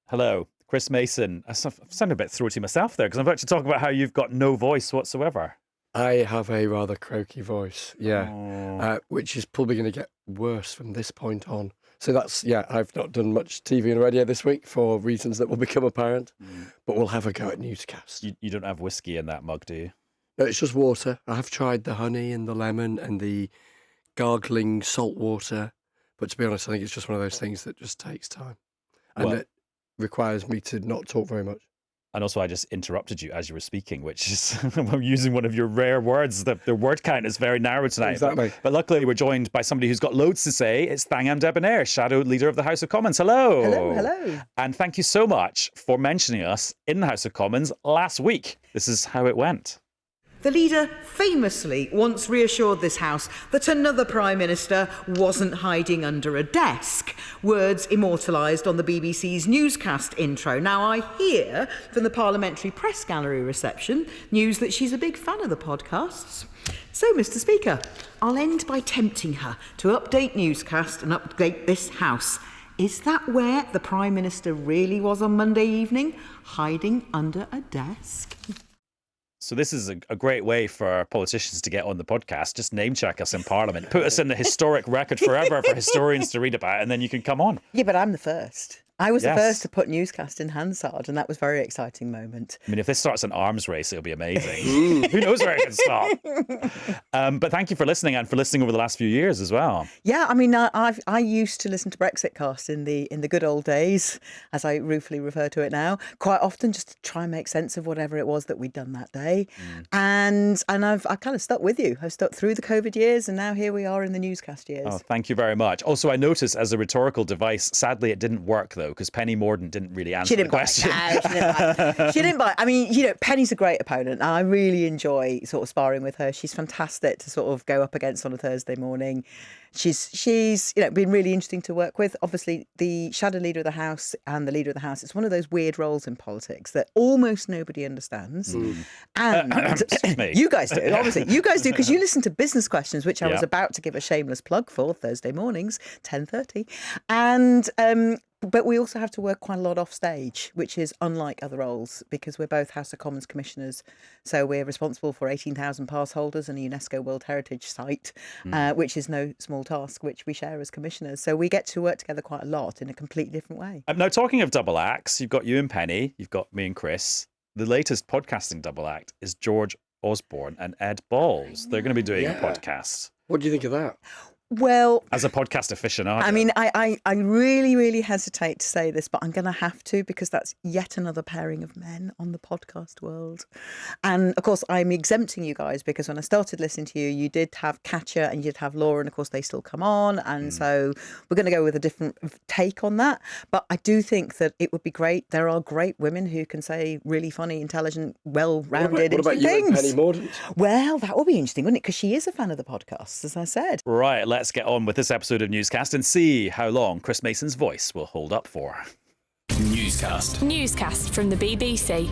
Hello, Chris Mason. I sound a bit throaty myself there because I'm about to talk about how you've got no voice whatsoever. I have a rather croaky voice, Oh. which is probably going to get worse from this point on. So I've not done much TV and radio this week for reasons that will become apparent, but we'll have a go at Newscast. You don't have whiskey in that mug, do you? No, it's just water. I have tried the honey and the lemon and the gargling salt water, but to be honest, I think it's just one of those things that just takes time. And it requires me to not talk very much. And also, I just interrupted you as you were speaking, which is I'm using one of your rare words. The word count is very narrow tonight. Exactly. But luckily, we're joined by somebody who's got loads to say. It's Thangam Debonair, Shadow Leader of the House of Commons. Hello. Hello. And thank you so much for mentioning us in the House of Commons last week. This is how it went. The leader famously once reassured this House that another Prime Minister wasn't hiding under a desk. Words immortalised on the BBC's Newscast intro. Now, I hear from the Parliamentary Press Gallery reception news that she's a big fan of the podcasts. So, Mr. Speaker, I'll end by tempting her to update Newscast and update this House. Is that where the Prime Minister really was on Monday evening? Hiding under a desk? So this is a great way for politicians to get on the podcast. Just name check us in Parliament. Put us in the historic record forever for historians to read about, and then you can come on. Yeah, but I'm the first. I was Yes. the first to put Newscast in Hansard, and that was a very exciting moment. I mean, if this starts an arms race, it'll be amazing. Who knows where it can stop? But thank you for listening, and for listening over the last few years as well. Yeah, I mean, I used to listen to Brexitcast in the good old days, as I ruefully refer to it now, quite often just to try and make sense of whatever it was that we'd done that day. And I kind of stuck with you. I've stuck through the COVID years, and now here we are in the Newscast years. Oh, thank you very much. Also, I noticed as a rhetorical device, sadly, it didn't work though, because Penny Mordaunt didn't really answer the question. She didn't bite. I mean, Penny's a great opponent. I really enjoy sort of sparring with her. She's fantastic to sort of go up against on a Thursday morning. She's been really interesting to work with. Obviously, the Shadow Leader of the House and the Leader of the House, it's one of those weird roles in politics that almost nobody understands. And you guys do, obviously. You guys do, because you listen to Business Questions, which I was about to give a shameless plug for Thursday mornings, 10:30. And but we also have to work quite a lot off stage, which is unlike other roles, because we're both House of Commons commissioners. So we're responsible for 18,000 pass holders and a UNESCO World Heritage site, which is no small task, which we share as commissioners. So we get to work together quite a lot in a completely different way. Now, talking of double acts, you've got you and Penny, you've got me and Chris. The latest podcasting double act is George Osborne and Ed Balls. They're going to be doing a podcast. What do you think of that? Well, as a podcast aficionado, I mean, I really, really hesitate to say this, but I'm going to have to, because that's yet another pairing of men on the podcast world. And of course, I'm exempting you guys, because when I started listening to you, you did have Katja and you did have Laura, and of course they still come on. And so we're going to go with a different take on that. But I do think that it would be great. There are great women who can say really funny, intelligent, well-rounded, what about interesting you and things. Penny Mordaunt? Well, that would be interesting, wouldn't it? Because she is a fan of the podcast, as I said. Right, let's get on with this episode of Newscast and see how long Chris Mason's voice will hold up for. Newscast from the BBC.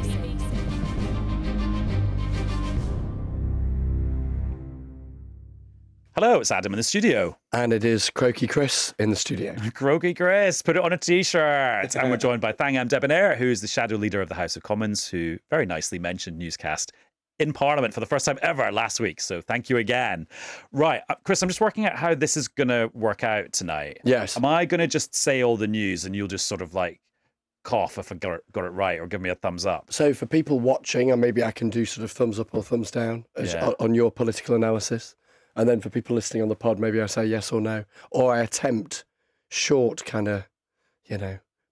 Hello, it's Adam in the studio. And it is Croaky Chris in the studio. Croaky Chris, put it on a t-shirt. And we're joined by Thangam Debonair, who's the Shadow Leader of the House of Commons, who very nicely mentioned Newscast in Parliament for the first time ever last week. So thank you again. Right, Chris, I'm just working out how this is going to work out tonight. Yes. Am I going to just say all the news and you'll just sort of like cough if I got it right, or give me a thumbs up? So for people watching, and maybe I can do sort of thumbs up or thumbs down on your political analysis. And then for people listening on the pod, maybe I say yes or no. Or I attempt short kind of,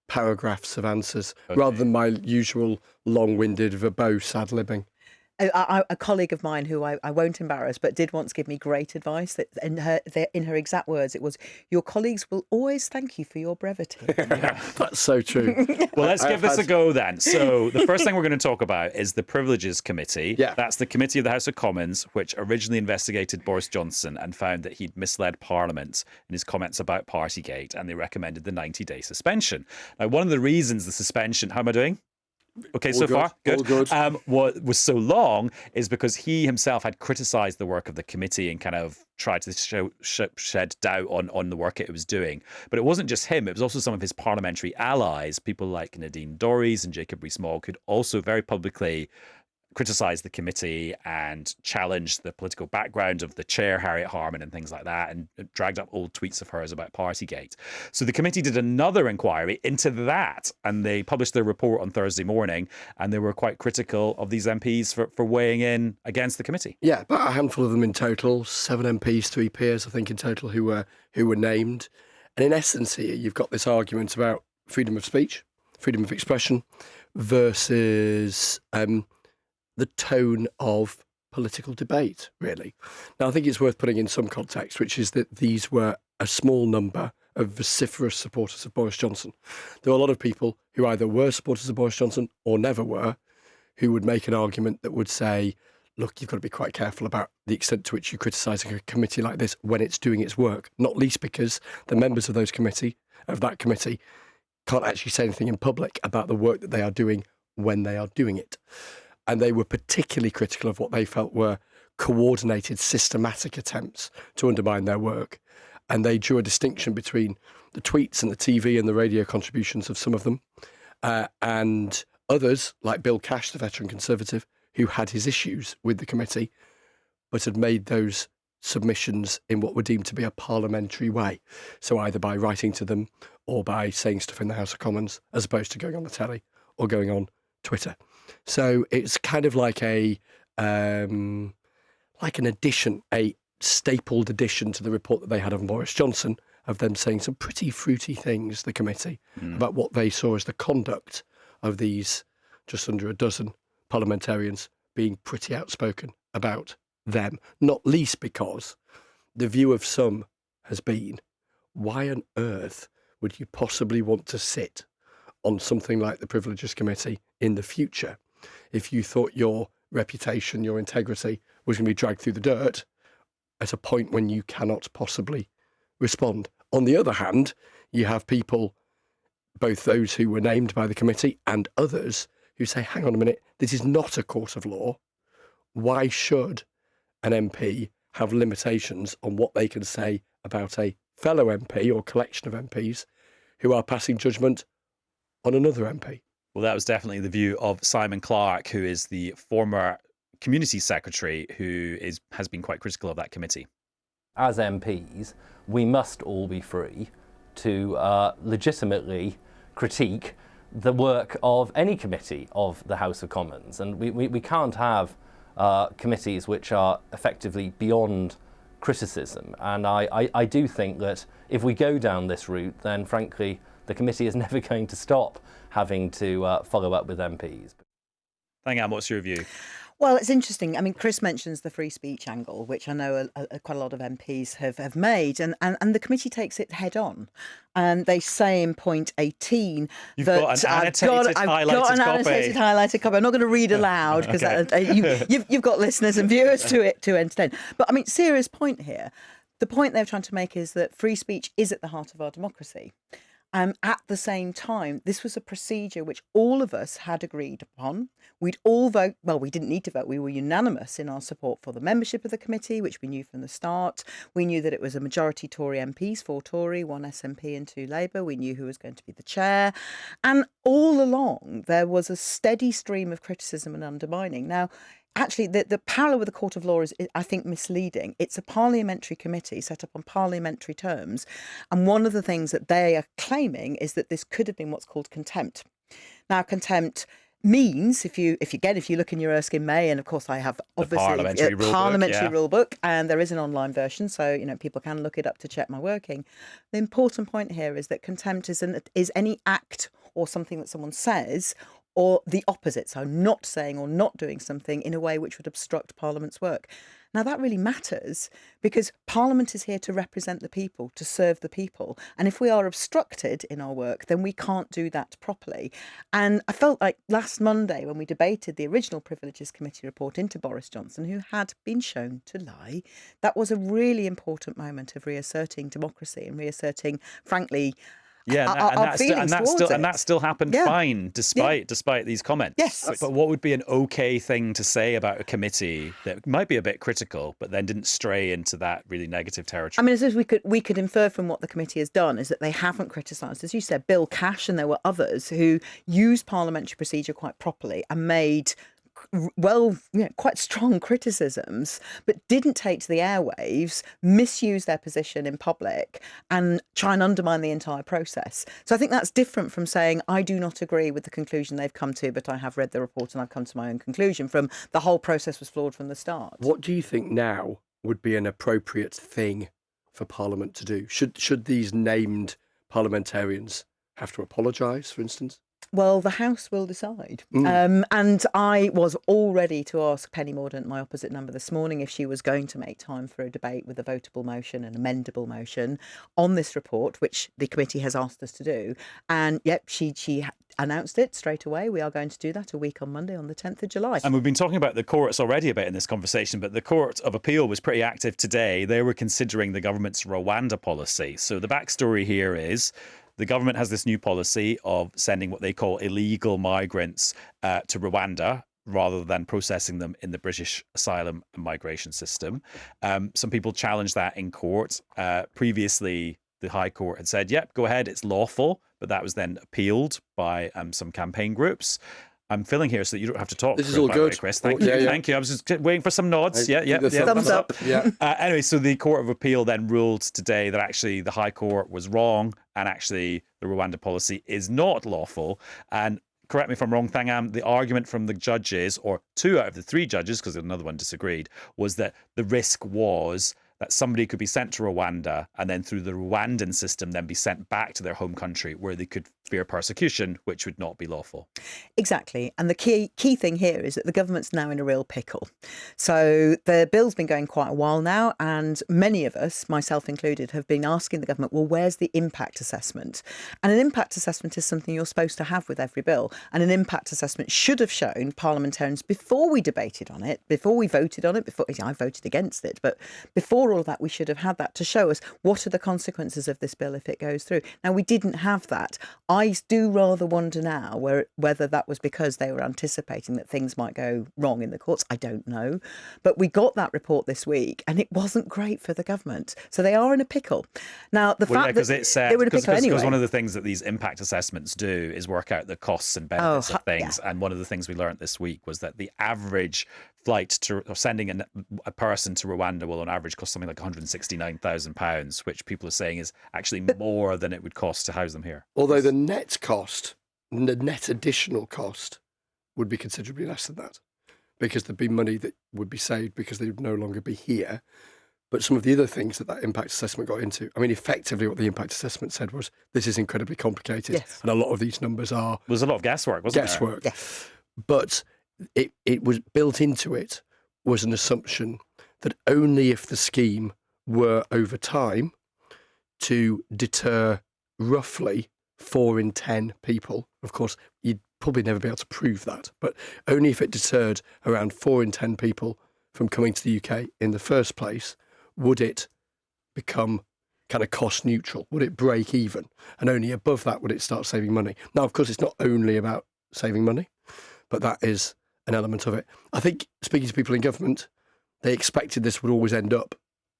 paragraphs of answers rather than my usual long-winded, verbose ad-libbing. A colleague of mine who I won't embarrass, but did once give me great advice, that in her exact words, it was, your colleagues will always thank you for your brevity. That's so true. Well, let's give this a go then. So the first thing we're going to talk about is the Privileges Committee. Yeah. That's the committee of the House of Commons, which originally investigated Boris Johnson and found that he'd misled Parliament in his comments about Partygate, and they recommended the 90-day suspension. Now, one of the reasons the suspension... How am I doing? Okay, All so good, far, good. all good. What was so long is because he himself had criticised the work of the committee and kind of tried to shed doubt on the work it was doing. But it wasn't just him, it was also some of his parliamentary allies, people like Nadine Dorries and Jacob Rees-Mogg, who'd also very publicly criticised the committee and challenged the political background of the chair, Harriet Harman, and things like that, and dragged up old tweets of hers about Partygate. So the committee did another inquiry into that, and they published their report on Thursday morning, and they were quite critical of these MPs for weighing in against the committee. Yeah, about a handful of them in total, 7 MPs, 3 peers, I think, in total, who were named. And in essence here, you've got this argument about freedom of speech, freedom of expression, versus the tone of political debate, really. Now, I think it's worth putting in some context, which is that these were a small number of vociferous supporters of Boris Johnson. There were a lot of people who either were supporters of Boris Johnson or never were, who would make an argument that would say, look, you've got to be quite careful about the extent to which you're criticising a committee like this when it's doing its work, not least because the members of that committee can't actually say anything in public about the work that they are doing when they are doing it. And they were particularly critical of what they felt were coordinated, systematic attempts to undermine their work. And they drew a distinction between the tweets and the TV and the radio contributions of some of them, and others, like Bill Cash, the veteran Conservative, who had his issues with the committee, but had made those submissions in what were deemed to be a parliamentary way. So either by writing to them or by saying stuff in the House of Commons, as opposed to going on the telly or going on Twitter. So it's kind of like an addition, a stapled addition to the report that they had on Boris Johnson, of them saying some pretty fruity things, the committee, about what they saw as the conduct of these just under a dozen parliamentarians being pretty outspoken about them, not least because the view of some has been, why on earth would you possibly want to sit on something like the Privileges Committee in the future if you thought your reputation, your integrity was going to be dragged through the dirt at a point when you cannot possibly respond. On the other hand, you have people, both those who were named by the committee and others, who say, hang on a minute, this is not a court of law. Why should an MP have limitations on what they can say about a fellow MP or collection of MPs who are passing judgment on another MP? Well, that was definitely the view of Simon Clarke, who is the former community secretary, who has been quite critical of that committee. As MPs, we must all be free to legitimately critique the work of any committee of the House of Commons. And we can't have committees which are effectively beyond criticism. And I do think that if we go down this route, then frankly, the committee is never going to stop having to follow up with MPs. Thangam, what's your view? Well, it's interesting. I mean, Chris mentions the free speech angle, which I know quite a lot of MPs have made, and the committee takes it head on. And they say in point 18 You've that got an annotated highlighted copy. I'm not going to read aloud because you've got listeners and viewers to entertain. But I mean, serious point here. The point they're trying to make is that free speech is at the heart of our democracy. At the same time, this was a procedure which all of us had agreed upon. We'd all vote. Well, we didn't need to vote. We were unanimous in our support for the membership of the committee, which we knew from the start. We knew that it was a majority Tory MPs, 4 Tory, 1 SNP and 2 Labour. We knew who was going to be the chair. And all along, there was a steady stream of criticism and undermining. Now, actually, the parallel with the Court of Law is, I think, misleading. It's a parliamentary committee set up on parliamentary terms. And one of the things that they are claiming is that this could have been what's called contempt. Now, contempt means, if you look in your Erskine May, and of course I have obviously a parliamentary rule book, and there is an online version, so people can look it up to check my working. The important point here is that contempt is any act or something that someone says, or the opposite, so not saying or not doing something in a way which would obstruct Parliament's work. Now, that really matters because Parliament is here to represent the people, to serve the people. And if we are obstructed in our work, then we can't do that properly. And I felt like last Monday when we debated the original Privileges Committee report into Boris Johnson, who had been shown to lie, that was a really important moment of reasserting democracy and reasserting, frankly, Yeah, and that still happened fine despite these comments. Yes. But what would be an okay thing to say about a committee that might be a bit critical, but then didn't stray into that really negative territory? I mean, as we could infer from what the committee has done is that they haven't criticised, as you said, Bill Cash, and there were others who used parliamentary procedure quite properly and made quite strong criticisms, but didn't take to the airwaves, misuse their position in public and try and undermine the entire process. So I think that's different from saying, I do not agree with the conclusion they've come to, but I have read the report and I've come to my own conclusion, from the whole process was flawed from the start. What do you think now would be an appropriate thing for Parliament to do? Should these named parliamentarians have to apologise, for instance? Well, the House will decide. And I was all ready to ask Penny Mordaunt, my opposite number, this morning if she was going to make time for a debate with a votable motion, an amendable motion on this report, which the committee has asked us to do. And she announced it straight away. We are going to do that a week on Monday, on the 10th of July. And we've been talking about the courts already a bit in this conversation, but the Court of Appeal was pretty active today. They were considering the government's Rwanda policy. So the backstory here is the government has this new policy of sending what they call illegal migrants to Rwanda rather than processing them in the British asylum and migration system. Some people challenged that in court. Previously, the High Court had said, yep, go ahead, it's lawful. But that was then appealed by some campaign groups. I'm filling here so that you don't have to talk. This is all good, Chris. Thank you. Thank you. I was just waiting for some nods. Thumbs up. Yeah. Anyway, so the Court of Appeal then ruled today that actually the High Court was wrong and actually the Rwanda policy is not lawful. And correct me if I'm wrong, Thangam, the argument from the judges, or 2 out of the 3 judges, because another one disagreed, was that the risk was that somebody could be sent to Rwanda and then through the Rwandan system then be sent back to their home country where they could fear persecution, which would not be lawful. Exactly. And the key thing here is that the government's now in a real pickle. So the bill's been going quite a while now, and many of us, myself included, have been asking the government, well, where's the impact assessment? And an impact assessment is something you're supposed to have with every bill. And an impact assessment should have shown parliamentarians before we debated on it, before we voted on it, I voted against it, but before all of that, we should have had that to show us what are the consequences of this bill if it goes through. Now, we didn't have that. I do rather wonder now whether that was because they were anticipating that things might go wrong in the courts. I don't know. But we got that report this week and it wasn't great for the government. So they are in a pickle. Now, they were in a pickle anyway. Because one of the things that these impact assessments do is work out the costs and benefits of things. Yeah. And one of the things we learned this week was that the average flight or sending a person to Rwanda will on average cost something like £169,000, which people are saying is actually more than it would cost to house them here. Although the net cost, the net additional cost would be considerably less than that, because there'd be money that would be saved because they would no longer be here. But some of the other things that impact assessment got into, I mean, effectively what the impact assessment said was, this is incredibly complicated. Yes. And a lot of these numbers are... There's a lot of guesswork, wasn't there? Guesswork. Yes. But it was built into it was an assumption that only if the scheme were over time to deter roughly 4 in 10 people, of course, you'd probably never be able to prove that, but only if it deterred around 4 in 10 people from coming to the UK in the first place, would it become kind of cost neutral? Would it break even? And only above that would it start saving money. Now, of course, it's not only about saving money, but that is an element of it. I think, speaking to people in government, they expected this would always end up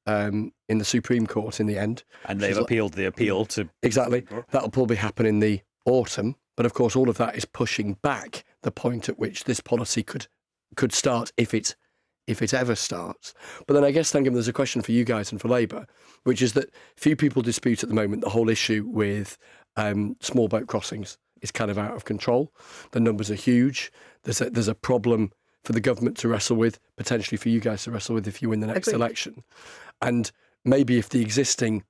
in the Supreme Court in the end. And they've appealed the appeal to... Exactly. That'll probably happen in the autumn. But of course, all of that is pushing back the point at which this policy could start if it ever starts. But then I guess, Thangam, there's a question for you guys and for Labour, which is that few people dispute at the moment the whole issue with small boat crossings is kind of out of control. The numbers are huge. There's a problem for the government to wrestle with, potentially for you guys to wrestle with if you win the next election. And maybe if the existing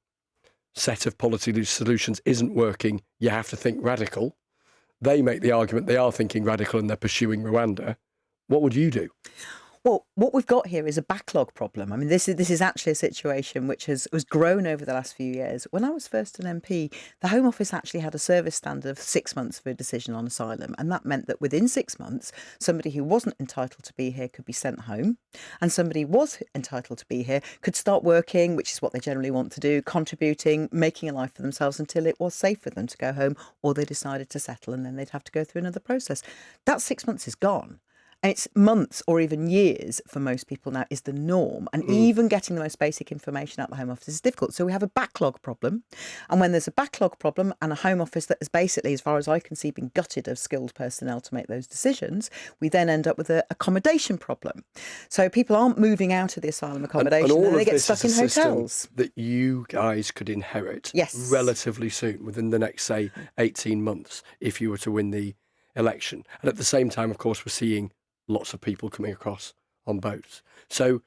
set of policy solutions isn't working, you have to think radical. They make the argument they are thinking radical and they're pursuing Rwanda. What would you do? Well, what we've got here is a backlog problem. I mean, this is actually a situation which has grown over the last few years. When I was first an MP, the Home Office actually had a service standard of 6 months for a decision on asylum. And that meant that within 6 months, somebody who wasn't entitled to be here could be sent home. And somebody was entitled to be here could start working, which is what they generally want to do, contributing, making a life for themselves until it was safe for them to go home, or they decided to settle and then they'd have to go through another process. That 6 months is gone. And it's months or even years for most people now is the norm. And even getting the most basic information out of the Home Office is difficult. So we have a backlog problem. And when there's a backlog problem and a Home Office that is basically, as far as I can see, been gutted of skilled personnel to make those decisions, we then end up with an accommodation problem. So people aren't moving out of the asylum accommodation and they get stuck in hotels. That you guys could inherit relatively soon, within the next, say, 18 months, if you were to win the election. And at the same time, of course, we're seeing lots of people coming across on boats. So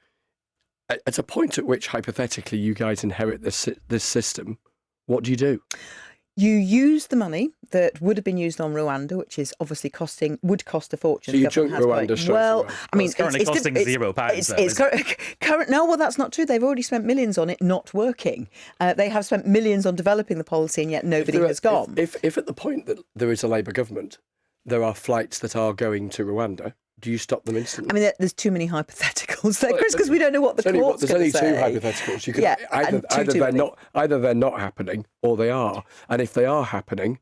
at a point at which, hypothetically, you guys inherit this system, what do you do? You use the money that would have been used on Rwanda, which is obviously would cost a fortune. So you junk Rwanda straight away. I mean, it's currently costing £0. Well, that's not true. They've already spent millions on it not working. They have spent millions on developing the policy, and yet nobody has gone. If at the point that there is a Labour government, there are flights that are going to Rwanda, do you stop them instantly? I mean, there's too many hypotheticals there, Chris, because we don't know what the court's going to say. There's only two hypotheticals. You could, either they're not happening or they are. And if they are happening,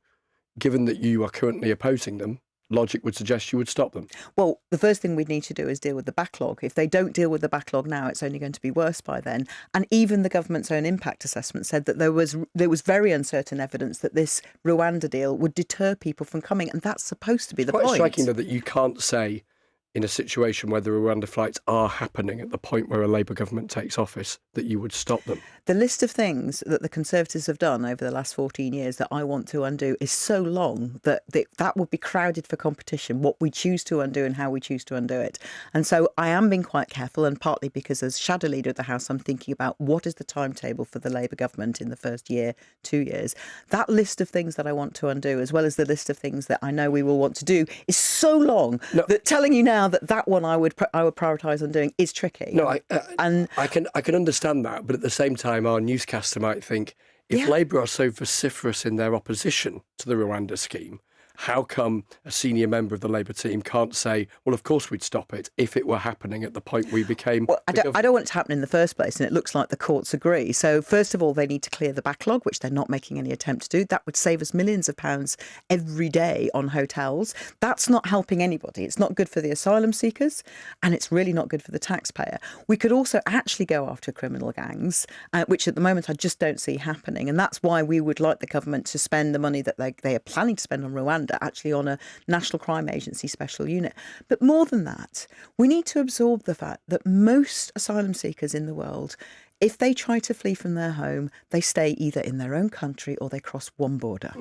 given that you are currently opposing them, logic would suggest you would stop them. Well, the first thing we'd need to do is deal with the backlog. If they don't deal with the backlog now, it's only going to be worse by then. And even the government's own impact assessment said that there was very uncertain evidence that this Rwanda deal would deter people from coming. And that's supposed to be the point. It's quite striking, though, that you can't say in a situation where the Rwanda flights are happening at the point where a Labour government takes office, that you would stop them. The list of things that the Conservatives have done over the last 14 years that I want to undo is so long that that would be crowded for competition, what we choose to undo and how we choose to undo it. And so I am being quite careful, and partly because as Shadow Leader of the House, I'm thinking about what is the timetable for the Labour government in the first year, 2 years. That list of things that I want to undo, as well as the list of things that I know we will want to do, is so long that telling you now that one I would prioritise undoing is tricky. No, I can understand that, but at the same time, our newscaster might think, if Labour are so vociferous in their opposition to the Rwanda scheme, how come a senior member of the Labour team can't say, well, of course we'd stop it if it were happening at the point we became... Well, I don't want it to happen in the first place, and it looks like the courts agree. So first of all, they need to clear the backlog, which they're not making any attempt to do. That would save us millions of pounds every day on hotels. That's not helping anybody. It's not good for the asylum seekers, and it's really not good for the taxpayer. We could also actually go after criminal gangs, which at the moment I just don't see happening. And that's why we would like the government to spend the money that they are planning to spend on Rwanda actually on a National Crime Agency special unit. But more than that, we need to absorb the fact that most asylum seekers in the world, if they try to flee from their home, they stay either in their own country or they cross one border.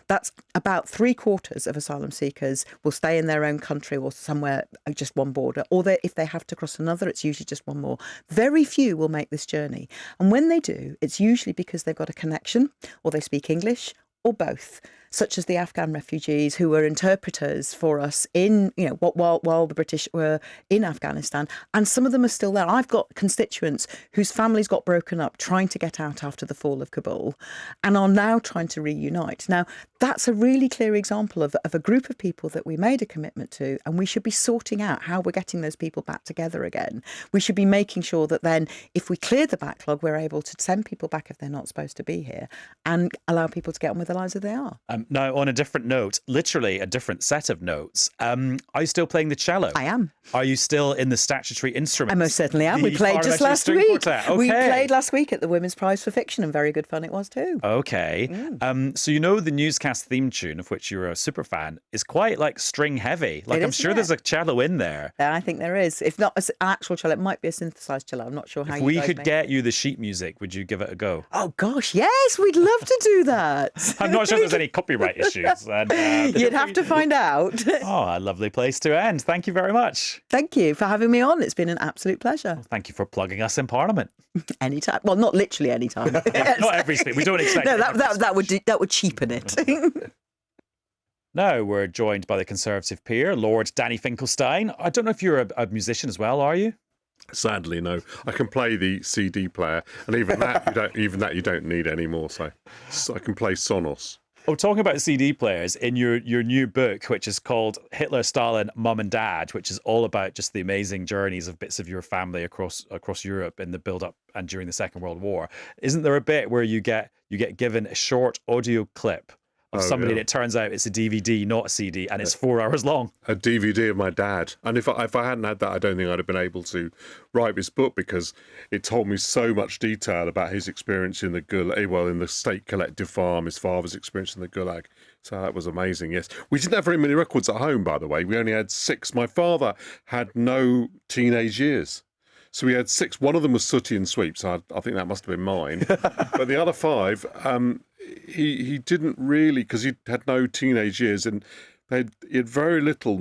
That's about 3/4 of asylum seekers will stay in their own country or somewhere just one border. Or if they have to cross another, it's usually just one more. Very few will make this journey. And when they do, it's usually because they've got a connection or they speak English or both, such as the Afghan refugees who were interpreters for us in, while the British were in Afghanistan. And some of them are still there. I've got constituents whose families got broken up trying to get out after the fall of Kabul and are now trying to reunite. Now, that's a really clear example of a group of people that we made a commitment to, and we should be sorting out how we're getting those people back together again. We should be making sure that then, if we clear the backlog, we're able to send people back if they're not supposed to be here and allow people to get on with their lives as they are. Now, on a different note, literally a different set of notes, are you still playing the cello? I am. Are you still in the statutory instruments? I most certainly am. We played just last week. Okay. We played last week at the Women's Prize for Fiction, and very good fun it was too. Okay. So the Newscast theme tune, of which you're a super fan, is quite string heavy. I'm sure there's a cello in there. Yeah, I think there is. If not an actual cello, it might be a synthesised cello. I'm not sure how if we could get you the sheet music, would you give it a go? Oh gosh, yes, we'd love to do that. I'm not sure there's any copyright issues. And, you'd have to find out. Oh, a lovely place to end. Thank you very much. Thank you for having me on. It's been an absolute pleasure. Well, thank you for plugging us in Parliament. Anytime. Well, not literally anytime. Not every week. We don't expect. No, that would cheapen it. Now we're joined by the Conservative peer, Lord Danny Finkelstein. I don't know if you're a musician as well, are you? Sadly, no. I can play the CD player, and even that you don't need anymore. So I can play Sonos. Oh, talking about CD players, in your new book, which is called Hitler, Stalin, Mum and Dad, which is all about just the amazing journeys of bits of your family across Europe in the build-up and during the Second World War, isn't there a bit where you get given a short audio clip of somebody, and it turns out it's a DVD, not a CD, and it's 4 hours long? A DVD of my dad. And if I hadn't had that, I don't think I'd have been able to write this book, because it told me so much detail about his experience in the Gulag, well, in the state collective farm, his father's experience in the Gulag. So that was amazing, yes. We didn't have very many records at home, by the way. We only had 6. My father had no teenage years. So we had 6. One of them was Sooty and Sweep, so I think that must have been mine. But the other 5, he didn't really, because he had no teenage years, and he had very little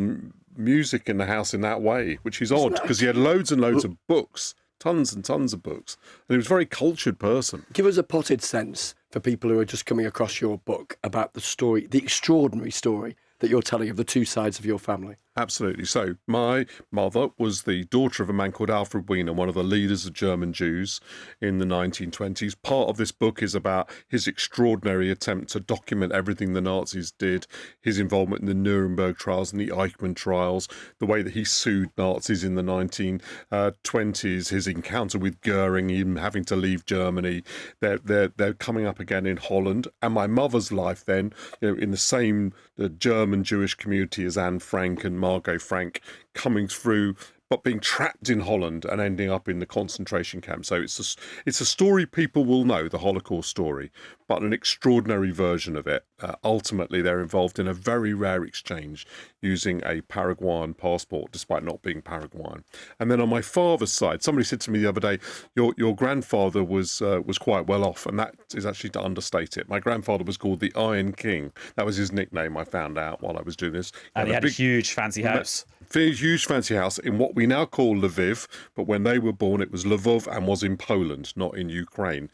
music in the house in that way, which is odd, because he had loads and loads of books, tons and tons of books, and he was a very cultured person. Give us a potted sense for people who are just coming across your book about the story, the extraordinary story that you're telling of the two sides of your family. Absolutely. So my mother was the daughter of a man called Alfred Wiener, one of the leaders of German Jews in the 1920s. Part of this book is about his extraordinary attempt to document everything the Nazis did, his involvement in the Nuremberg trials and the Eichmann trials, the way that he sued Nazis in the 1920s, his encounter with Goering, him having to leave Germany. They're coming up again in Holland. And my mother's life then, in the same German Jewish community as Anne Frank and Margot Frank, coming through, but being trapped in Holland and ending up in the concentration camp. So it's a story people will know, the Holocaust story, but an extraordinary version of it. Ultimately, they're involved in a very rare exchange using a Paraguayan passport, despite not being Paraguayan. And then on my father's side, somebody said to me the other day, your grandfather was quite well off, and that is actually to understate it. My grandfather was called the Iron King. That was his nickname, I found out while I was doing this. And he had a huge fancy house. Huge fancy house in what we now call Lviv, but when they were born it was Lvov and was in Poland, not in Ukraine.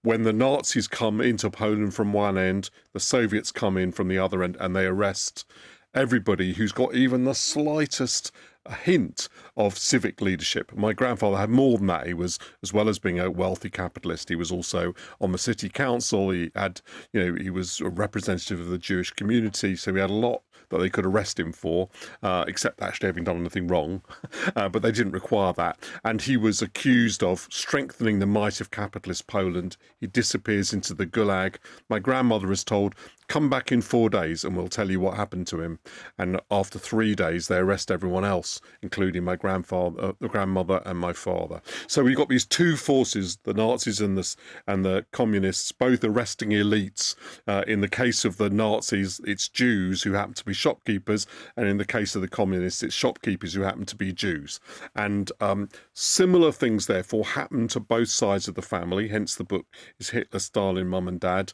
When the Nazis come into Poland from one end, the Soviets come in from the other end, and they arrest everybody who's got even the slightest hint of civic leadership. My grandfather had more than that. He was, as well as being a wealthy capitalist, he was also on the city council. He had, he was a representative of the Jewish community, so he had a lot that they could arrest him for, except actually having done anything wrong. But they didn't require that. And he was accused of strengthening the might of capitalist Poland. He disappears into the Gulag. My grandmother is told, come back in 4 days and we'll tell you what happened to him. And after 3 days, they arrest everyone else, including my grandfather, the grandmother, and my father. So we've got these two forces, the Nazis and the communists, both arresting elites. In the case of the Nazis, it's Jews who happen to be shopkeepers, and in the case of the communists, it's shopkeepers who happen to be Jews. And similar things, therefore, happen to both sides of the family. Hence, the book is Hitler, Stalin, Mum and Dad,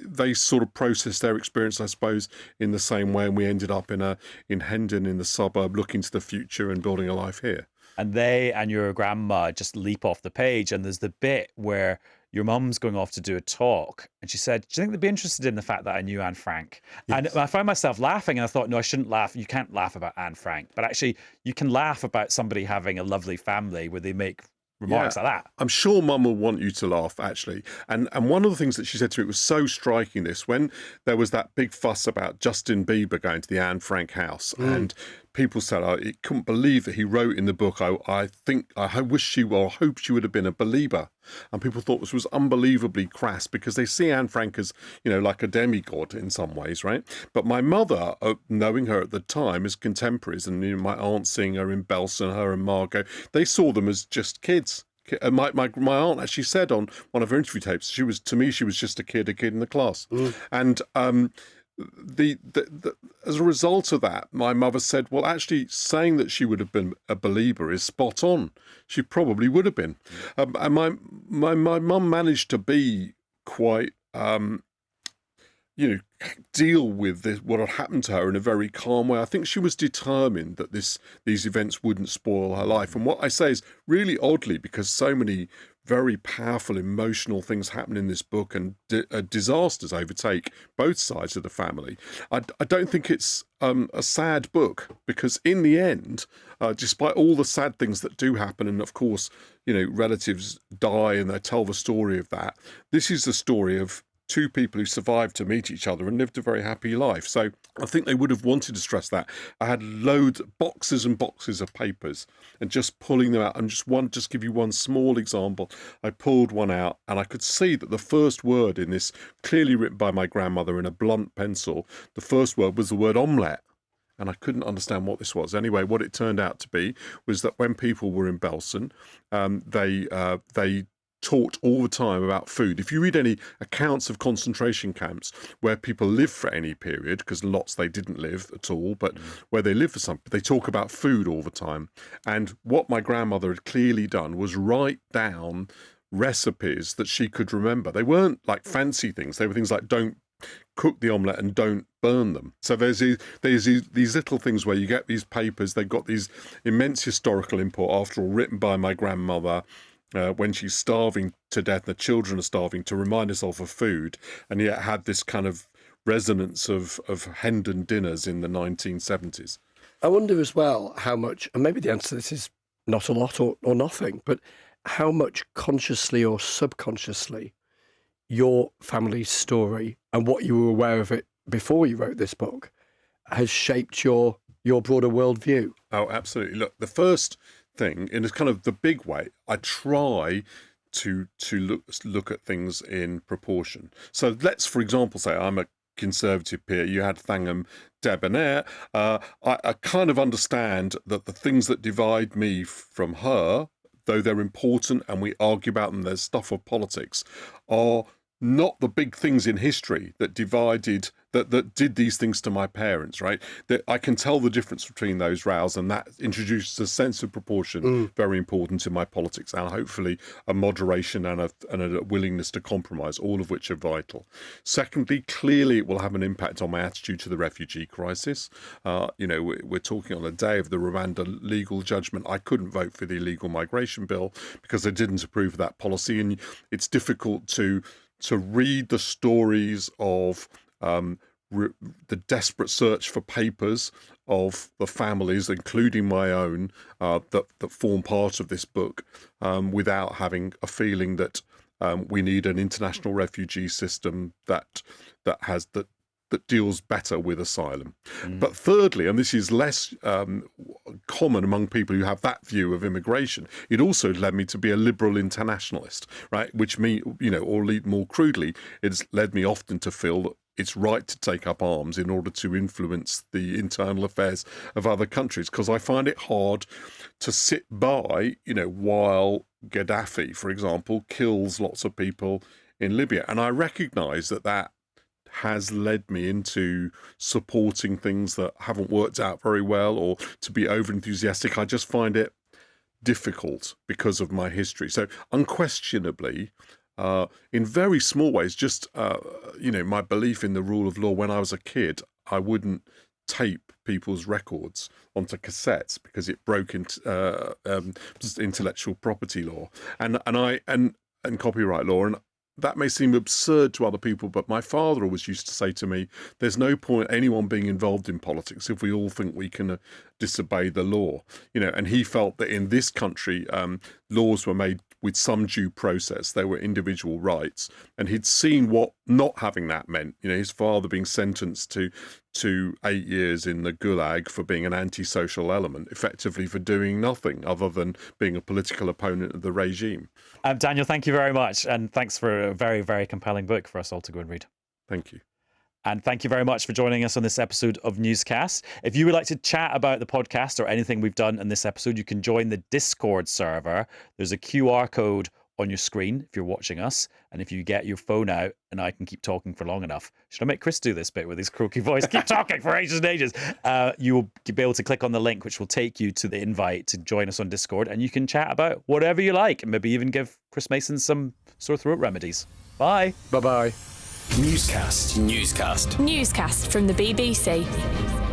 they sort of processed their experience, I suppose, in the same way, and we ended up in Hendon, in the suburb, looking to the future and building a life here. And they and your grandma just leap off the page, and there's the bit where your mum's going off to do a talk, and she said, do you think they'd be interested in the fact that I knew Anne Frank? Yes. And I found myself laughing, and I thought, no, I shouldn't laugh. You can't laugh about Anne Frank, but actually you can laugh about somebody having a lovely family where they make remarks like that. I'm sure Mum will want you to laugh, actually. And one of the things that she said to me, it was so striking, this, when there was that big fuss about Justin Bieber going to the Anne Frank house, and people said, I couldn't believe that he wrote in the book, I hope she would have been a believer. And people thought this was unbelievably crass, because they see Anne Frank as, like a demigod in some ways, right? But my mother, knowing her at the time as contemporaries, and my aunt seeing her in Belson, her and Margot, they saw them as just kids. My aunt actually said on one of her interview tapes, she was just a kid in the class. And as a result of that, my mother said, well, actually saying that she would have been a believer is spot on. She probably would have been. And my mum managed to be quite, deal with what had happened to her in a very calm way. I think she was determined that these events wouldn't spoil her life. And what I say is really oddly, because so many very powerful emotional things happen in this book, and disasters overtake both sides of the family. I don't think it's a sad book, because in the end, despite all the sad things that do happen, and of course, relatives die and they tell the story of that, this is the story of two people who survived to meet each other and lived a very happy life. So I think they would have wanted to stress that. I had boxes and boxes of papers, and just pulling them out, and just give you one small example. I pulled one out, and I could see that the first word in this, clearly written by my grandmother in a blunt pencil, the first word was the word omelette. And I couldn't understand what this was. Anyway, what it turned out to be was that when people were in Belsen, they talked all the time about food. If you read any accounts of concentration camps where people lived for any period, because lots they didn't live at all, but where they lived for something, they talk about food all the time. And what my grandmother had clearly done was write down recipes that she could remember. They weren't like fancy things. They were things like, don't cook the omelette and don't burn them. So there's these little things where you get these papers. They've got these immense historical import, after all, written by my grandmother when she's starving to death, the children are starving, to remind us of food, and yet had this kind of resonance of Hendon dinners in the 1970s. I wonder as well how much, and maybe the answer to this is not a lot or nothing, but how much consciously or subconsciously your family's story and what you were aware of it before you wrote this book has shaped your broader worldview. Oh, absolutely. Look, the first thing, in a kind of the big way, I try to look at things in proportion. So let's, for example, say I'm a Conservative peer. You had Thangam Debonair. I kind of understand that the things that divide me from her, though they're important and we argue about them, there's stuff of politics, are not the big things in history that divided, that did these things to my parents, right? That I can tell the difference between those rows, and that introduces a sense of proportion, very important in my politics, and hopefully a moderation and a willingness to compromise, all of which are vital. Secondly, clearly it will have an impact on my attitude to the refugee crisis. We're talking on the day of the Rwanda legal judgment. I couldn't vote for the illegal migration bill because I didn't approve of that policy, and it's difficult to read the stories of the desperate search for papers of the families, including my own, that form part of this book, without having a feeling that we need an international refugee system that deals better with asylum. But thirdly, and this is less common among people who have that view of immigration, it also led me to be a liberal internationalist, right? Which or more crudely, it's led me often to feel that it's right to take up arms in order to influence the internal affairs of other countries, because I find it hard to sit by, while Gaddafi, for example, kills lots of people in Libya. And I recognise that has led me into supporting things that haven't worked out very well, or to be over-enthusiastic. I just find it difficult because of my history. So unquestionably, in very small ways, just, my belief in the rule of law. When I was a kid, I wouldn't tape people's records onto cassettes because it broke into intellectual property law and copyright law. And that may seem absurd to other people, but my father always used to say to me, there's no point anyone being involved in politics if we all think we can disobey the law. And he felt that in this country, laws were made with some due process. There were individual rights. And he'd seen what not having that meant. His father being sentenced to 8 years in the Gulag for being an antisocial element, effectively for doing nothing other than being a political opponent of the regime. Daniel, thank you very much. And thanks for a very, very compelling book for us all to go and read. Thank you. And thank you very much for joining us on this episode of Newscast. If you would like to chat about the podcast or anything we've done in this episode, you can join the Discord server. There's a QR code on your screen if you're watching us. And if you get your phone out, and I can keep talking for long enough, should I make Chris do this bit with his croaky voice? Keep talking for ages and ages. You will be able to click on the link, which will take you to the invite to join us on Discord. And you can chat about whatever you like, and maybe even give Chris Mason some sore throat remedies. Bye. Bye-bye. Newscast from the BBC.